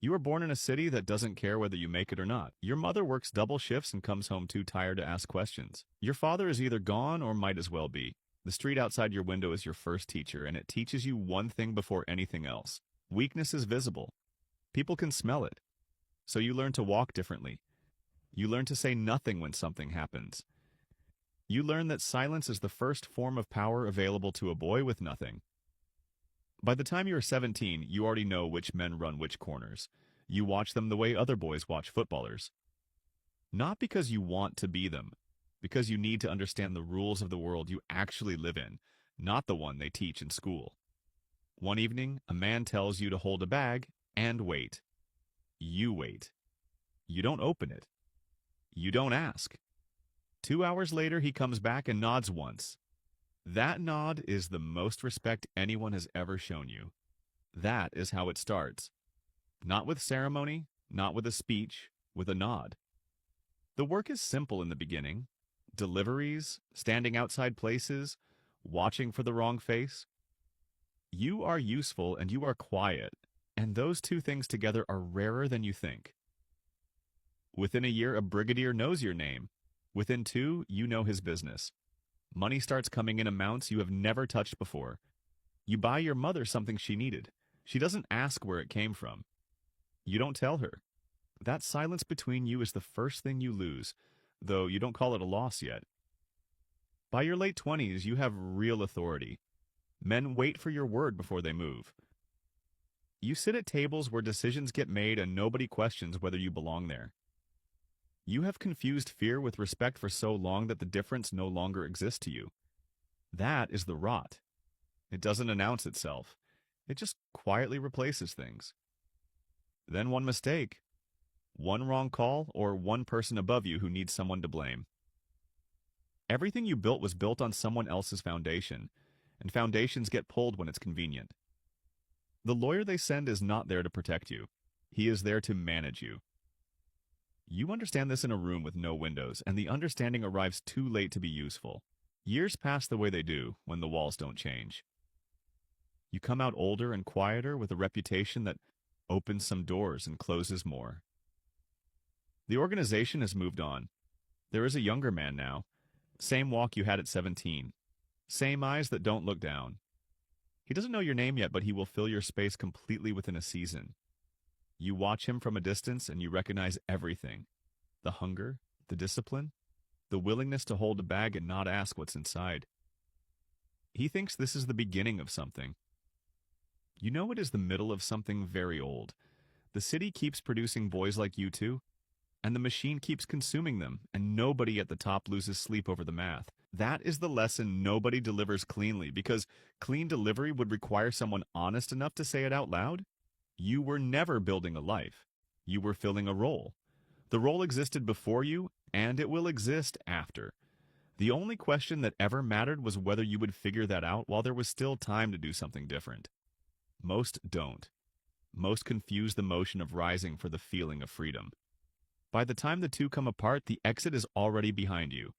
You were born in a city that doesn't care whether you make it or not. Your mother works double shifts and comes home too tired to ask questions. Your father is either gone or might as well be. The street outside your window is your first teacher, and it teaches you one thing before anything else. Weakness is visible. People can smell it. So you learn to walk differently. You learn to say nothing when something happens. You learn that silence is the first form of power available to a boy with nothing. By the time you are 17, you already know which men run which corners. You watch them the way other boys watch footballers. Not because you want to be them, because you need to understand the rules of the world you actually live in, not the one they teach in school. One evening, a man tells you to hold a bag and wait. You wait. You don't open it. You don't ask. 2 hours later, he comes back and nods once. That nod is the most respect anyone has ever shown you. That is how it starts. Not with ceremony, not with a speech, with a nod. The work is simple in the beginning. Deliveries, standing outside places, watching for the wrong face. You are useful and you are quiet, and those two things together are rarer than you think. Within a year, a brigadier knows your name. Within 2, you know his business. Money starts coming in amounts you have never touched before. You buy your mother something she needed. She doesn't ask where it came from. You don't tell her. That silence between you is the first thing you lose, though you don't call it a loss yet. By your late 20s, you have real authority. Men wait for your word before they move. You sit at tables where decisions get made and nobody questions whether you belong there. You have confused fear with respect for so long that the difference no longer exists to you. That is the rot. It doesn't announce itself. It just quietly replaces things. Then one mistake, one wrong call, or one person above you who needs someone to blame. Everything you built was built on someone else's foundation, and foundations get pulled when it's convenient. The lawyer they send is not there to protect you. He is there to manage you. You understand this in a room with no windows, and the understanding arrives too late to be useful. Years pass the way they do when the walls don't change. You come out older and quieter with a reputation that opens some doors and closes more. The organization has moved on. There is a younger man now. Same walk you had at 17. Same eyes that don't look down. He doesn't know your name yet, but he will fill your space completely within a season. You watch him from a distance and you recognize everything. The hunger, the discipline, the willingness to hold a bag and not ask what's inside. He thinks this is the beginning of something. You know it is the middle of something very old. The city keeps producing boys like you two, and the machine keeps consuming them, and nobody at the top loses sleep over the math. That is the lesson nobody delivers cleanly, because clean delivery would require someone honest enough to say it out loud. You were never building a life. You were filling a role. The role existed before you, and it will exist after. The only question that ever mattered was whether you would figure that out while there was still time to do something different. Most don't. Most confuse the motion of rising for the feeling of freedom. By the time the two come apart, the exit is already behind you.